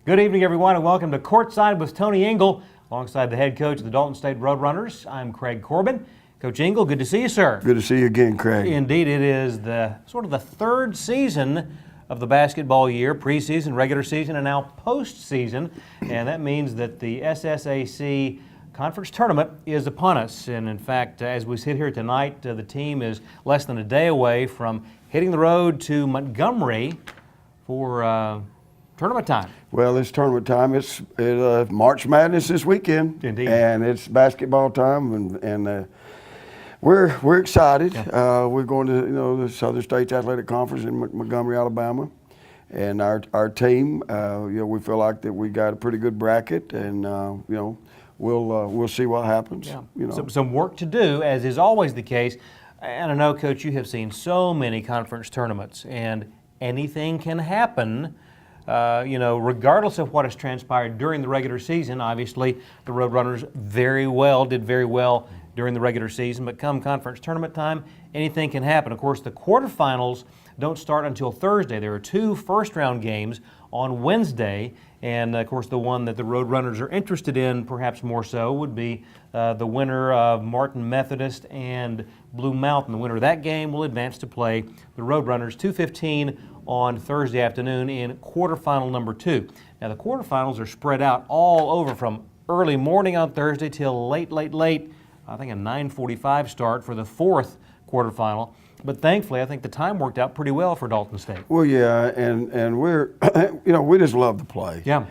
Good evening, everyone, and welcome to Courtside with Tony Ingle, alongside the head coach of the Dalton State Roadrunners. I'm Craig Corbin. Coach Ingle, good to see you, sir. Good to see you again, Craig. Indeed, it is the third season of the basketball year, preseason, regular season, and now postseason, and that means that the SSAC Conference Tournament is upon us. And in fact, as we sit here tonight, the team is less than a day away from hitting the road to Montgomery for tournament time. Well, it's tournament time. It's March Madness this weekend. Indeed. And it's basketball time, and we're excited. Yeah. We're going to the Southern States Athletic Conference in Montgomery, Alabama, and our team. We feel like that we got a pretty good bracket, and we'll see what happens. Yeah. Some work to do, as is always the case. And I know, Coach, you have seen so many conference tournaments, and anything can happen. Regardless of what has transpired during the regular season. Obviously, the Roadrunners did very well during the regular season, but come conference tournament time, anything can happen. Of course, the quarterfinals don't start until Thursday. There are two first-round games on Wednesday, and of course, the one that the Roadrunners are interested in, perhaps more so, would be the winner of Martin Methodist and Blue Mountain. The winner of that game will advance to play the Roadrunners 2:15 on Thursday afternoon in quarterfinal number 2. Now, the quarterfinals are spread out all over from early morning on Thursday till late, I think a 9:45 start for the fourth quarterfinal. But thankfully, I think the time worked out pretty well for Dalton State. Well, yeah, and we're, we just love to play. Yeah.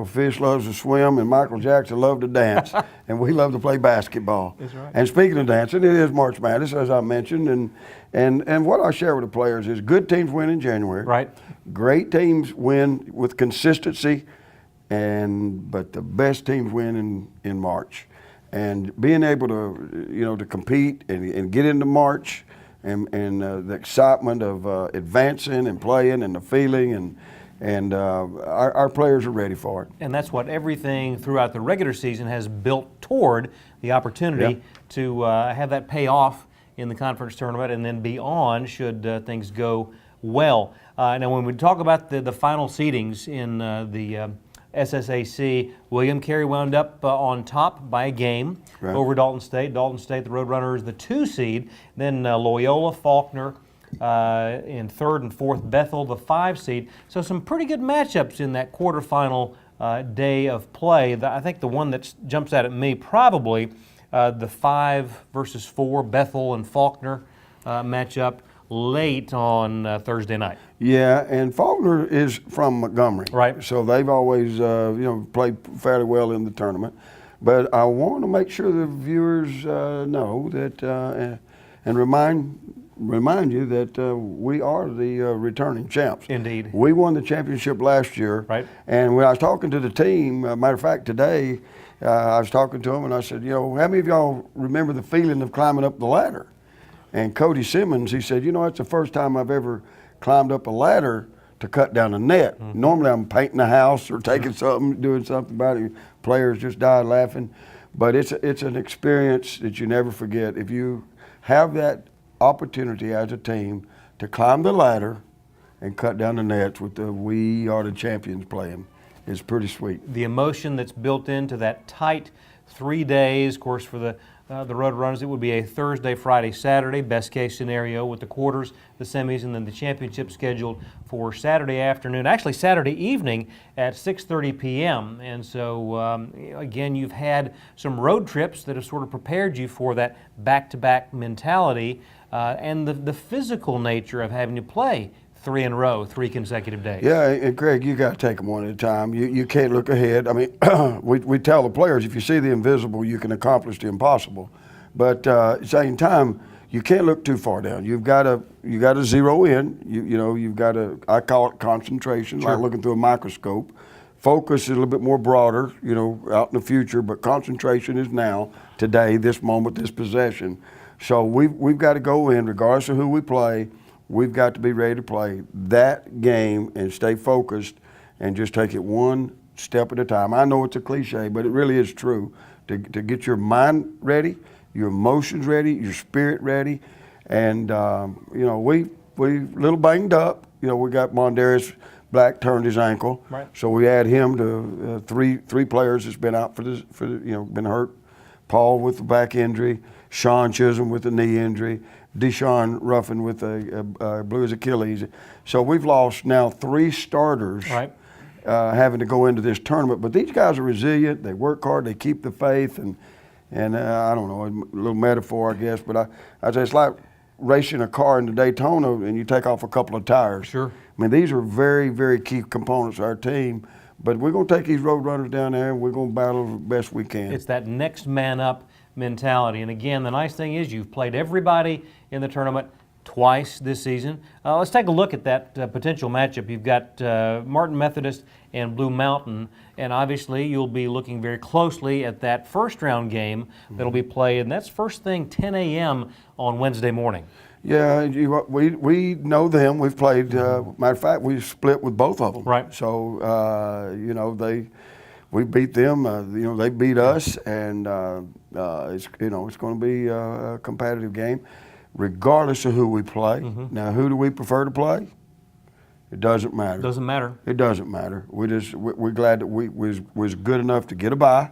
Fish loves to swim, and Michael Jackson loved to dance, and we love to play basketball. That's right. And speaking of dancing, it is March Madness, as I mentioned, and what I share with the players is good teams win in January. Right. Great teams win with consistency, but the best teams win in March. And being able to, to compete and get into March, and the excitement of advancing and playing and the feeling, and our players are ready for it. And that's what everything throughout the regular season has built toward, the opportunity to have that pay off in the conference tournament and then beyond should things go well. Now, when we talk about the final seedings in the SSAC, William Carey wound up on top by a game over Dalton State. Dalton State, the Roadrunners, the 2 seed. Then Loyola, Faulkner in 3rd and 4th, Bethel, the 5 seed. So some pretty good matchups in that quarterfinal day of play. I think the one that jumps out at me probably the 5 versus 4, Bethel and Faulkner matchup late on Thursday night. Yeah, and Faulkner is from Montgomery. Right. So they've always, played fairly well in the tournament. But I want to make sure the viewers know that, and remind you that we are the returning champs. Indeed. We won the championship last year. Right. And when I was talking to the team, matter of fact, today, I was talking to them and I said, how many of y'all remember the feeling of climbing up the ladder? And Cody Simmons, he said, that's the first time I've ever climbed up a ladder to cut down a net. Mm-hmm. Normally I'm painting a house or taking something, doing something about it. Players just died laughing. But it's an experience that you never forget. If you have that opportunity as a team to climb the ladder and cut down the nets with the We Are the Champions playing, it's pretty sweet. The emotion that's built into that tight 3 days, of course, for the Roadrunners, it would be a Thursday, Friday, Saturday, best case scenario with the quarters, the semis, and then the championship scheduled for Saturday afternoon, actually Saturday evening at 6:30 p.m. And so, again, you've had some road trips that have sort of prepared you for that back-to-back mentality and the physical nature of having to play 3 in a row, 3 consecutive days. Yeah, and Craig, you got to take them one at a time. You can't look ahead. I mean, we tell the players, if you see the invisible, you can accomplish the impossible. But at the same time, you can't look too far down. You got to zero in. You've got to. I call it concentration, Sure. like looking through a microscope. Focus is a little bit more broader, out in the future. But concentration is now, today, this moment, this possession. So we've got to go in, regardless of who we play. We've got to be ready to play that game and stay focused and just take it one step at a time. I know it's a cliche, but it really is true. To get your mind ready, your emotions ready, your spirit ready. And, we a little banged up. We got Mondarius Black turned his ankle. Right. So we add him to three players that's been out been hurt. Paul with the back injury, Sean Chisholm with the knee injury, Deshaun Ruffin with blew his Achilles. So we've lost now 3 starters. Right. Having to go into this tournament, but these guys are resilient. They work hard. They keep the faith, and I don't know, a little metaphor, I guess, but I say it's like racing a car into Daytona and you take off a couple of tires. Sure. I mean, these are very, very key components of our team, but we're going to take these Roadrunners down there and we're going to battle the best we can. It's that next man up mentality. And again, the nice thing is you've played everybody in the tournament twice this season. Let's take a look at that potential matchup. You've got Martin Methodist and Blue Mountain, and obviously you'll be looking very closely at that first round game that'll be played, and that's first thing 10 a.m. on Wednesday morning. Yeah, we know them. We've played. Matter of fact, we split with both of them. Right. So we beat them. They beat us, and it's going to be a competitive game, regardless of who we play. Now, who do we prefer to play? It doesn't matter. Doesn't matter. It doesn't matter. We're glad that we was good enough to get a bye,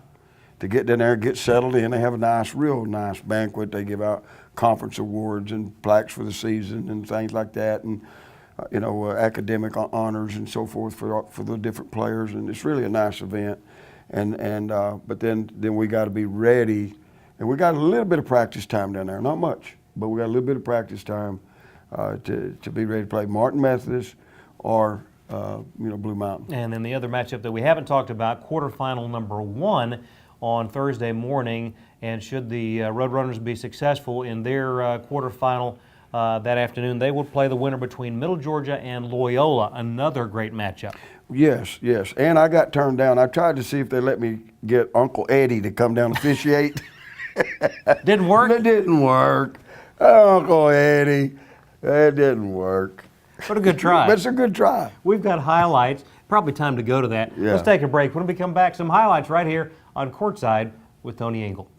to get down there, get settled in. They have a real nice banquet. They give out conference awards and plaques for the season and things like that, and academic honors and so forth for the different players. And it's really a nice event. But then we got to be ready, and we got a little bit of practice time down there. Not much, but we got a little bit of practice time to be ready to play Martin Methodist or Blue Mountain. And then the other matchup that we haven't talked about, quarterfinal number 1 on Thursday morning. And should the Roadrunners be successful in their quarterfinal that afternoon, they will play the winner between Middle Georgia and Loyola. Another great matchup. Yes. And I got turned down. I tried to see if they let me get Uncle Eddie to come down and officiate. Didn't work? It didn't work. Uncle Eddie, it didn't work. But a good try. But it's a good try. We've got highlights. Probably time to go to that. Yeah. Let's take a break. When we come back, some highlights right here on Courtside with Tony Ingle.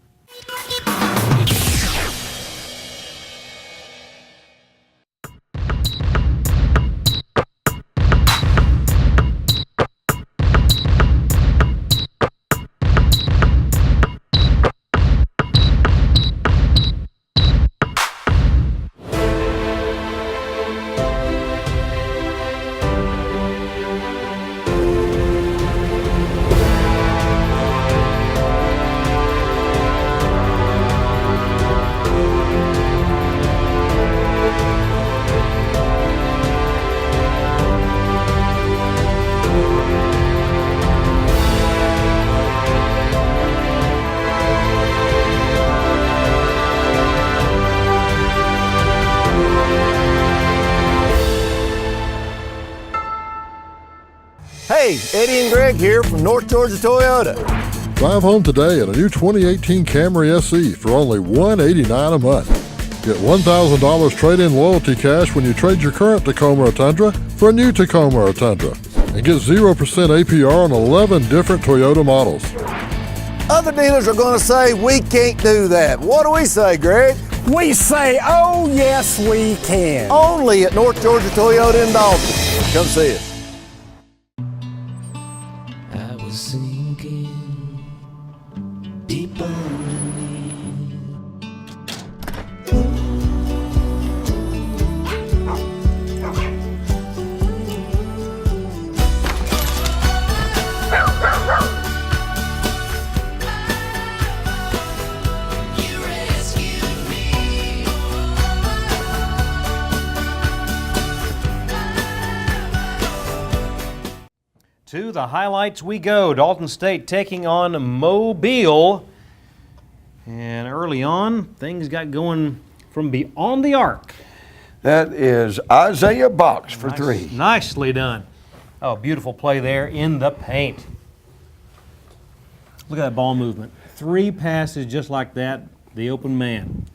Hey, Eddie and Greg here from North Georgia Toyota. Drive home today in a new 2018 Camry SE for only $189 a month. Get $1,000 trade-in loyalty cash when you trade your current Tacoma or Tundra for a new Tacoma or Tundra. And get 0% APR on 11 different Toyota models. Other dealers are going to say we can't do that. What do we say, Greg? We say, oh yes, we can. Only at North Georgia Toyota in Dalton. Come see us. I was sinking deep underneath. You rescued me. To the highlights we go. Dalton State taking on Mobile. And early on, things got going from beyond the arc. That is Isaiah Box for three. Nicely done. Oh, beautiful play there in the paint. Look at that ball movement. 3 passes just like that, the open man.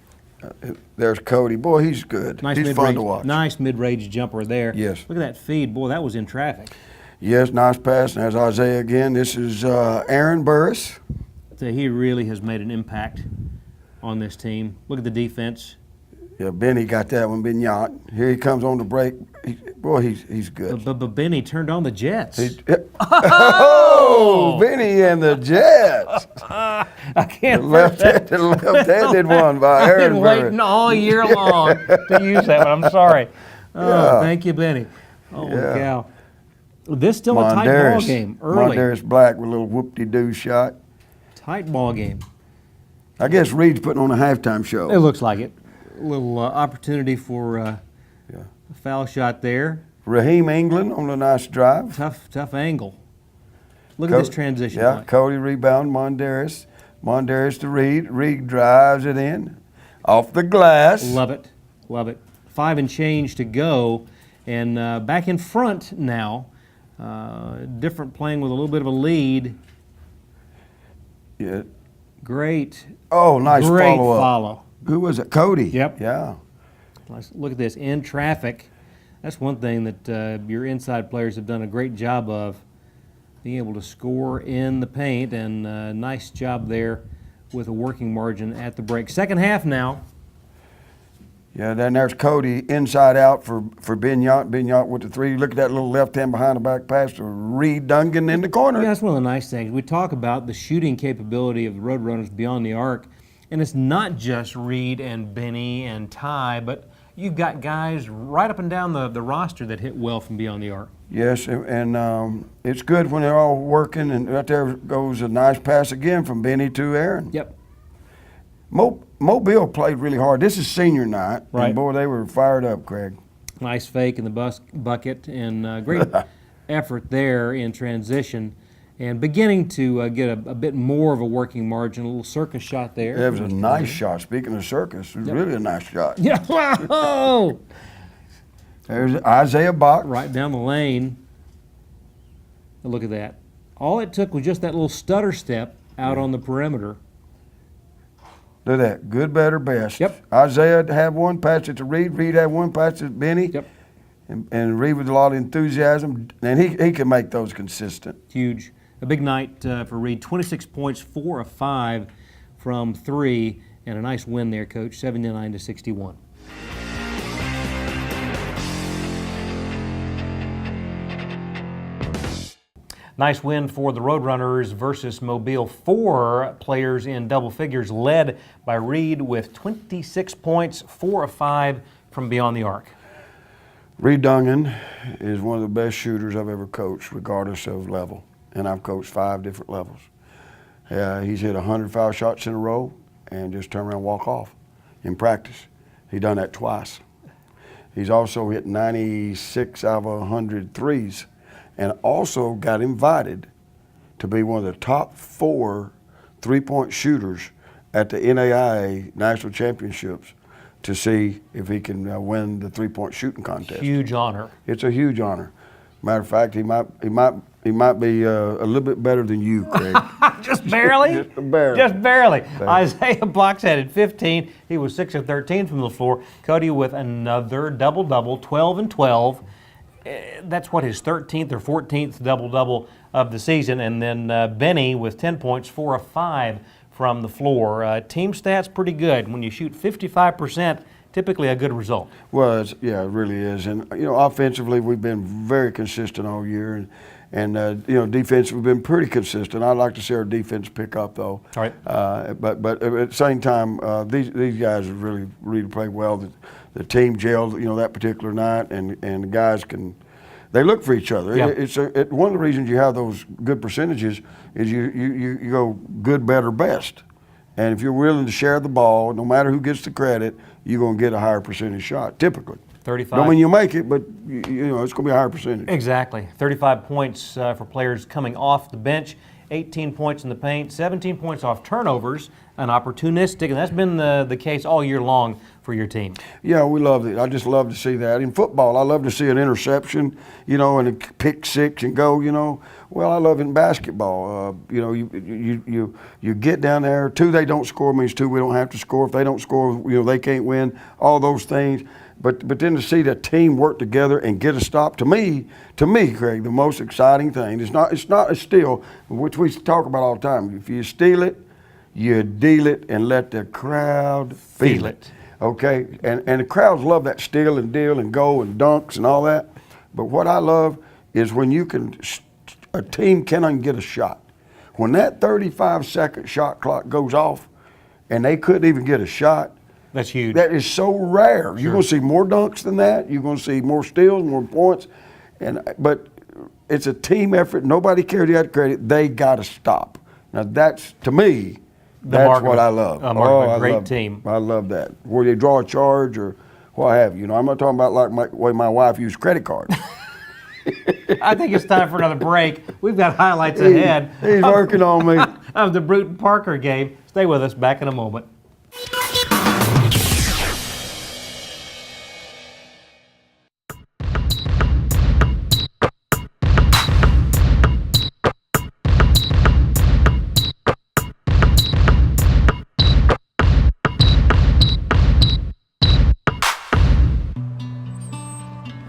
There's Cody. Boy, he's good. Nice He's mid-range, fun to watch. Nice mid-range jumper there. Yes. Look at that feed. Boy, that was in traffic. Yes, nice pass. And there's Isaiah again. This is Aaron Burris. So he really has made an impact on this team. Look at the defense. Yeah, Benny got that one, Bignot. Here he comes on the break. He's good. But Benny turned on the Jets. Oh, Benny and the Jets. I can't. The left-handed one by I've been Aaron waiting all year long to use that one. I'm sorry. Oh, Yeah. thank you, Benny. Oh, Yeah. cow. This still a tight ball game early. Mondarius Black with a little whoop-de-doo shot. Tight ball game. I guess Reed's putting on a halftime show. It looks like it. A little opportunity for a foul shot there. Raheem England on a nice drive. Tough angle. Look at this transition. Yeah, play. Cody rebound, Mondarius. Mondarius to Reed. Reed drives it in. Off the glass. Love it. Love it. 5 and change to go. And back in front now. Different playing with a little bit of a lead. Yeah. Great. Oh, nice Great follow-up. follow. Who was it? Cody. Yep. Yeah. Let's look at this. In traffic. That's one thing that your inside players have done a great job of. Being able to score in the paint, and nice job there with a working margin at the break. Second half now. Yeah, then there's Cody inside out for Bignot. Bignot with the three. Look at that little left hand behind the back pass to Reed Duncan in the corner. Yeah, that's one of the nice things. We talk about the shooting capability of the Roadrunners beyond the arc, and it's not just Reed and Benny and Ty, but you've got guys right up and down the roster that hit well from beyond the arc. Yes, and it's good when they're all working, and right there goes a nice pass again from Benny to Aaron. Yep. Mobile played really hard. This is senior night, Right. and boy, they were fired up, Craig. Nice fake in the bucket, and great effort there in transition, and beginning to get a bit more of a working margin. A little circus shot there. That was a nice shot. Speaking of circus, it was really a nice shot. Yeah. Wow. There's Isaiah Bach. Right down the lane. Look at that. All it took was just that little stutter step out on the perimeter. Look at that. Good, better, best. Yep. Isaiah had one, passed it to Reed. Reed had one, passed it to Benny. Yep. And Reed with a lot of enthusiasm. And he can make those consistent. Huge. A big night for Reed. 26 points, 4 of 5 from 3, and a nice win there, Coach, 79-61. Nice win for the Roadrunners versus Mobile. 4 players in double figures, led by Reed with 26 points, 4 of 5 from beyond the arc. Reed Duncan is one of the best shooters I've ever coached, regardless of level. And I've coached 5 different levels. He's hit 100 foul shots in a row and just turn around and walk off in practice. He's done that twice. He's also hit 96 out of 100 threes, and also got invited to be one of the top 4 three-point shooters at the NAIA National Championships to see if he can win the three-point shooting contest. Huge honor. It's a huge honor. Matter of fact, he might be a little bit better than you, Craig. Just barely? Just barely. Just barely. Isaiah Box had 15. He was 6 of 13 from the floor. Cody with another double-double, 12 and 12. That's what, his 13th or 14th double-double of the season. And then Benny with 10 points, 4 of 5 from the floor. Team stats pretty good. When you shoot 55%, typically a good result. Well, it really is. And, offensively, we've been very consistent all year. And defensively, we've been pretty consistent. I'd like to see our defense pick up, though. All right. But at the same time, these guys have really played well. The team gelled, that particular night, and the guys they look for each other. Yeah. One of the reasons you have those good percentages is you go good, better, best. And if you're willing to share the ball, no matter who gets the credit, you're going to get a higher percentage shot, typically. 35. Don't mean you'll make it, but it's going to be a higher percentage. Exactly. 35 points for players coming off the bench, 18 points in the paint, 17 points off turnovers, and opportunistic, and that's been the case all year long for your team. Yeah, we love it. I just love to see that. In football, I love to see an interception, and a pick six and go, Well, I love it in basketball. You get down there. 2, they don't score means 2, we don't have to score. If they don't score, they can't win. All those things. But then to see the team work together and get a stop, to me, Craig, the most exciting thing. It's not a steal, which we talk about all the time. If you steal it, you deal it and let the crowd feel it. Okay, and the crowds love that steal and deal and go and dunks and all that. But what I love is when a team cannot get a shot. When that 35-second shot clock goes off and they couldn't even get a shot, That's huge. that is so rare. You're going to see more dunks than that. You're going to see more steals, more points. But it's a team effort. Nobody cares who had credit. They got to stop. Now, that's, to me, that's mark what of- I love. mark of a I great love, team. I love that. Where they draw a charge or what have you. You know, I'm not talking about like the way my wife used credit cards. I think it's time for another break. We've got highlights ahead. He's working on me. Of the Brewton-Parker game. Stay with us. Back in a moment.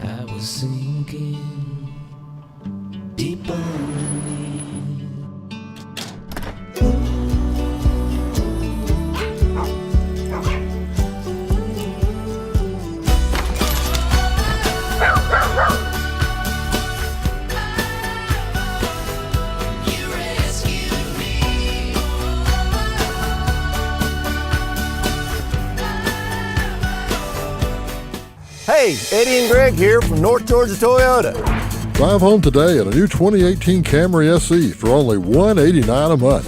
I was sinking deep underneath. You rescued me. Hey, Eddie and Greg here from North Georgia Toyota. Drive home today in a new 2018 Camry SE for only $189 a month.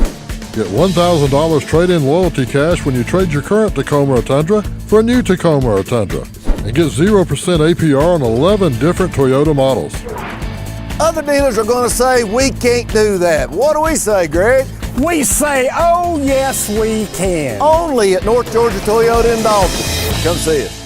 Get $1,000 trade-in loyalty cash when you trade your current Tacoma or Tundra for a new Tacoma or Tundra. And get 0% APR on 11 different Toyota models. Other dealers are going to say we can't do that. What do we say, Greg? We say, oh, yes, we can. Only at North Georgia Toyota in Dalton. Come see us.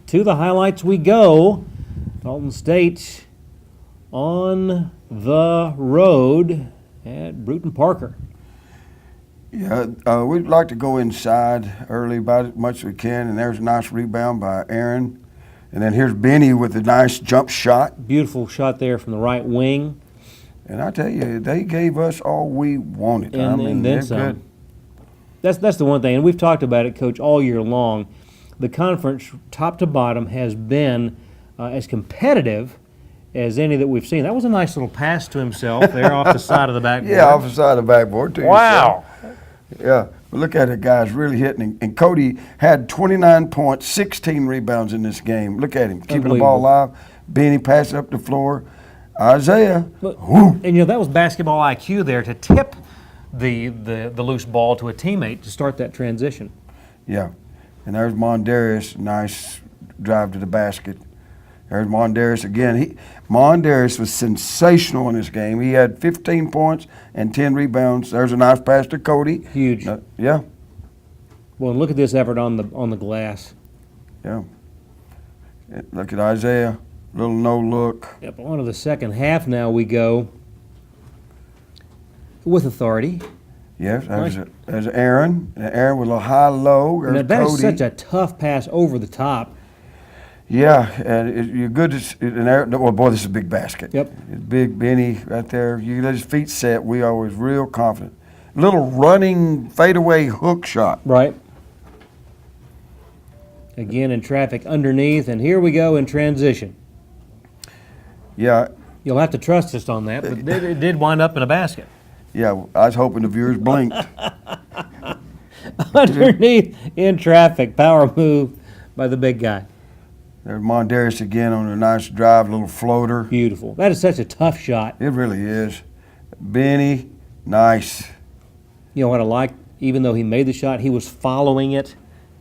To the highlights we go. Dalton State on the road at Brewton-Parker. Yeah, we'd like to go inside early about as much as we can, and there's a nice rebound by Aaron. And then here's Benny with a nice jump shot. Beautiful shot there from the right wing. And I tell you, they gave us all we wanted. I And mean, then they're some. good. That's the one thing, and we've talked about it, Coach, all year long. The conference, top to bottom, has been as competitive as any that we've seen. That was a nice little pass to himself there off the side of the backboard. Yeah, off the side of the backboard, too. Wow. Yeah, but look at it, guys, really hitting. And Cody had 29 points, 16 rebounds in this game. Look at him, keeping the ball alive. Benny passing up the floor. Isaiah. And you know, that was basketball IQ there to tip the loose ball to a teammate to start that transition. Yeah. And there's Mondarius, nice drive to the basket. There's Mondarius again. Mondarius was sensational in this game. He had 15 points and 10 rebounds. There's a nice pass to Cody. Huge. Yeah, Well, and look at this effort on the glass. yeah. Look at Isaiah, little no look. Yep, on to the second half now we go with authority. Yes, there's Aaron. Aaron with a high-low. Now, There's that is Cody. such a tough pass over the top. Yeah, and you're good. Oh, boy, this is a big basket. Yep. It's big Benny right there. You let his feet set. We always real confident. Little running fadeaway hook shot. Right. Again in traffic underneath, and here we go in transition. Yeah, You'll have to trust us on that, but it did wind up in a basket. yeah. I was hoping the viewers blinked. Underneath in traffic, power move by the big guy. There's Mondarius again on a nice drive, little floater. Beautiful. That is such a tough shot. It really is. Benny, nice. You know what I like? Even though he made the shot, he was following it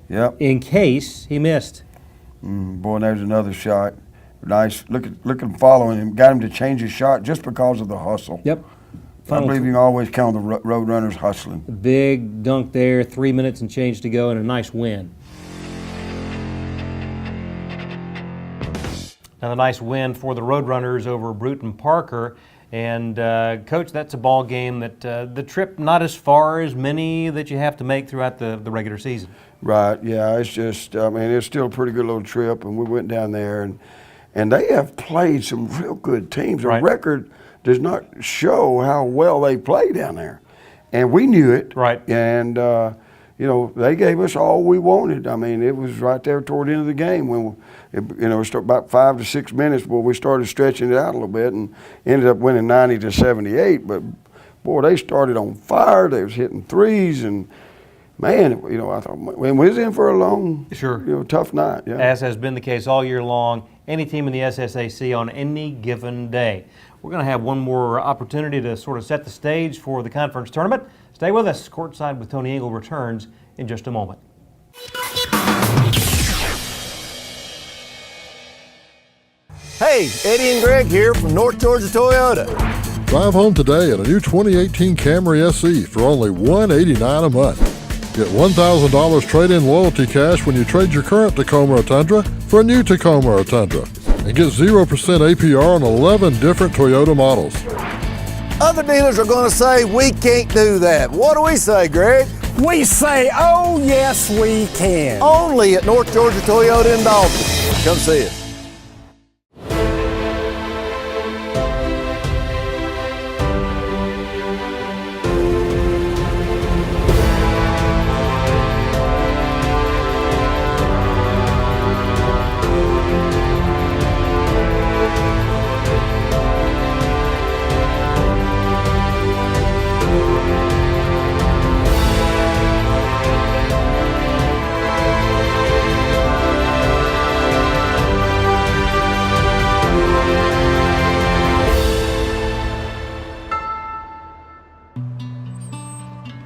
Yep. in case he missed. Boy, there's another shot. Nice. Look at him following him. Got him to change his shot just because of the hustle. Yep. I believe you can always count the Roadrunners hustling. Big dunk there, 3 minutes and change to go, and a nice win. Now, a nice win for the Roadrunners over Brewton-Parker. And, Coach, that's a ball game that the trip not as far as many that you have to make throughout the regular season. Right, yeah, it's just, I mean, it's still a pretty good little trip, and we went down there, and they have played some real good teams. Right. The record does not show how well they play down there. And we knew it. Right. And, you know, they gave us all we wanted. I mean, it was right there toward the end of the game when, you know, about 5 to 6 minutes where we started stretching it out a little bit and ended up winning 90-78. But, boy, they started on fire. They was hitting threes and, man, you know, I thought, we was in for a long, Sure. you know, tough night. Yeah. As has been the case all year long, any team in the SSAC on any given day. We're going to have one more opportunity to sort of set the stage for the conference tournament. Stay with us. Courtside with Tony Ingle returns in just a moment. Hey, Eddie and Greg here from North Georgia Toyota. Drive home today in a new 2018 Camry SE for only $189 a month. Get $1,000 trade-in loyalty cash when you trade your current Tacoma or Tundra for a new Tacoma or Tundra. And get 0% APR on 11 different Toyota models. Other dealers are going to say we can't do that. What do we say, Greg? We say, oh, yes, we can. Only at North Georgia Toyota in Dalton. Come see us.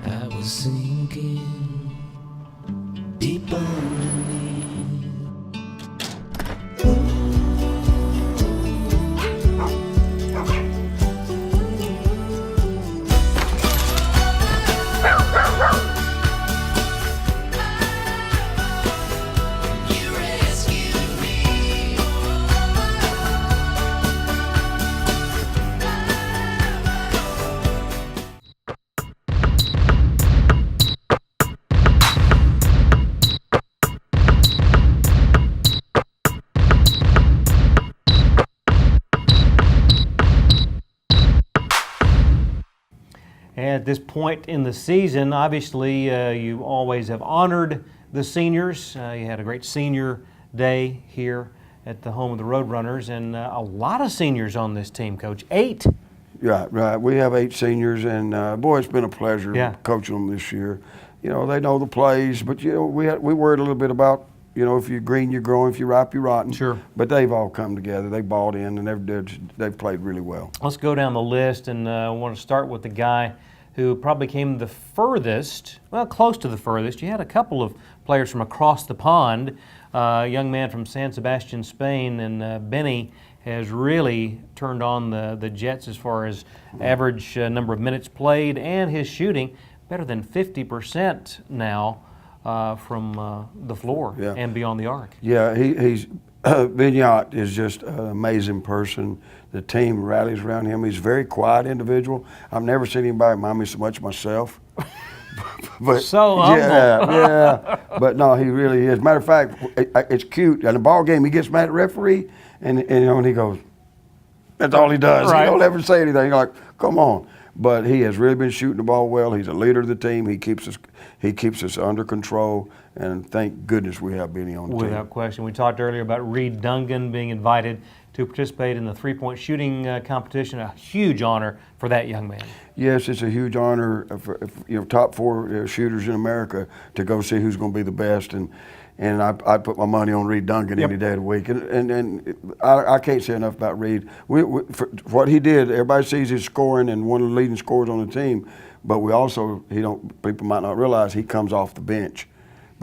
I was sinking deep underneath. You rescued me. And at this point in the season, obviously, you always have honored the seniors. You had a great senior day here at the home of the Roadrunners, and a lot of seniors on this team, Coach. 8. Right, right. We have 8 seniors, and boy, it's been a pleasure Yeah. coaching them this year. You know, they know the plays, but you know, we worried a little bit about, you know, if you're green, you're growing. If you're ripe, you're rotten. Sure. But they've all come together. They bought in, and they've played really well. Let's go down the list, and I want to start with the guy who probably came the furthest, well, close to the furthest. You had a couple of players from across the pond. A young man from San Sebastian, Spain, and Benny has really turned on the Jets as far as average number of minutes played and his shooting, better than 50% now from the floor Yeah. and beyond the arc. Yeah, he's Vignot is just an amazing person. The team rallies around him. He's a very quiet individual. I've never seen anybody remind me so much of myself. But So humble. yeah. But no, he really is. Matter of fact, it's cute. In the ball game, he gets mad at the referee, and you know, and he goes, that's all he does. Right. He don't ever say anything. You're like, come on. But he has really been shooting the ball well. He's a leader of the team. He keeps us under control, and thank goodness we have Benny on the team. Without question. We talked earlier about Reed Dungan being invited to participate in the three-point shooting competition. A huge honor for that young man. Yes, it's a huge honor for, you know, top 4 shooters in America to go see who's going to be the best, and I put my money on Reed Dungan any day of the week, and I can't say enough about Reed. For what he did, everybody sees his scoring and one of the leading scorers on the team, but we also people might not realize he comes off the bench.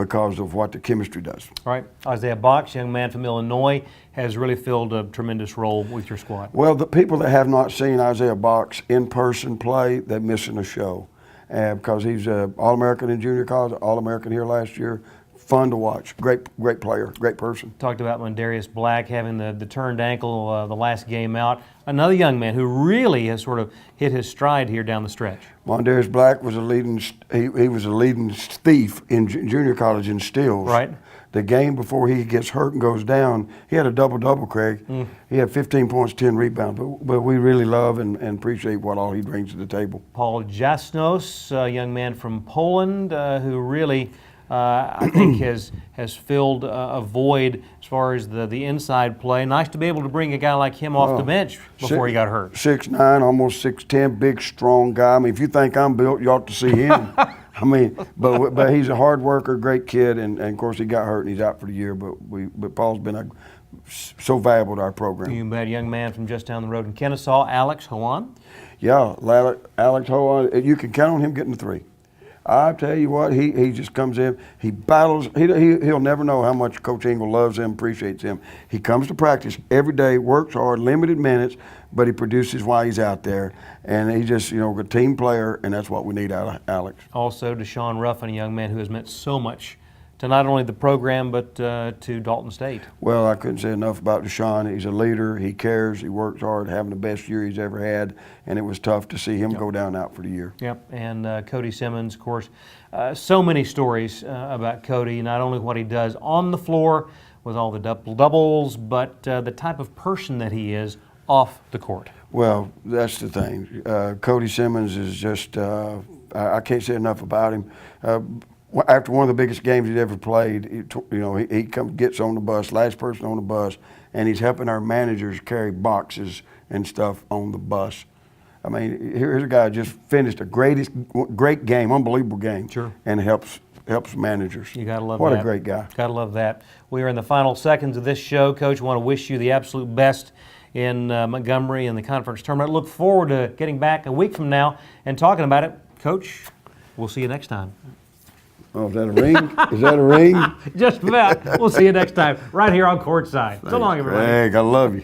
because of what the chemistry does. All right, Isaiah Box, young man from Illinois, has really filled a tremendous role with your squad. Well, the people that have not seen Isaiah Box in person play, they're missing a show. Because he's an All-American in junior college, All-American here last year. Fun to watch. Great player, great person. Talked about Mondarius Black having the turned ankle the last game out. Another young man who really has sort of hit his stride here down the stretch. Mondarius Black was he was a leading thief in junior college in steals. Right. The game before he gets hurt and goes down, he had a double-double, Craig. He had 15 points, 10 rebounds. But we really love and appreciate what all he brings to the table. Paul Jasnos, a young man from Poland who really, I think, has filled a void as far as the inside play. Nice to be able to bring a guy like him off the bench before he got hurt. 6'9", almost 6'10", big, strong guy. I mean, if you think I'm built, you ought to see him. I mean, but he's a hard worker, great kid, and of course he got hurt and he's out for the year. But Paul's been so valuable to our program. You met a young man from just down the road in Kennesaw, Alex Hoan. Yeah, Alex Hoan, you can count on him getting the three. I tell you what, he just comes in, he battles, he'll never know how much Coach Ingle loves him, appreciates him. He comes to practice every day, works hard, limited minutes, but he produces while he's out there. And he's just, a team player, and that's what we need out of Alex. Also, Deshaun Ruffin, a young man who has meant so much to not only the program, but to Dalton State. Well, I couldn't say enough about Deshaun. He's a leader, he cares, he works hard, having the best year he's ever had, and it was tough to see him go down out for the year. Yep, and Cody Simmons, of course. So many stories about Cody, not only what he does on the floor with all the doubles, but the type of person that he is off the court. Well, that's the thing. Cody Simmons is just, I can't say enough about him. After one of the biggest games he'd ever played, he gets on the bus, last person on the bus, and he's helping our managers carry boxes and stuff on the bus. I mean, here's a guy who just finished a great game, unbelievable game, Sure. and helps managers. You gotta love what that. What a great guy. Gotta love that. We are in the final seconds of this show, Coach. I want to wish you the absolute best in Montgomery in the conference tournament. Look forward to getting back a week from now and talking about it. Coach, we'll see you next time. Oh, is that a ring? Is that a ring? Just about. We'll see you next time right here on Courtside. So long, everybody. Craig, I love you.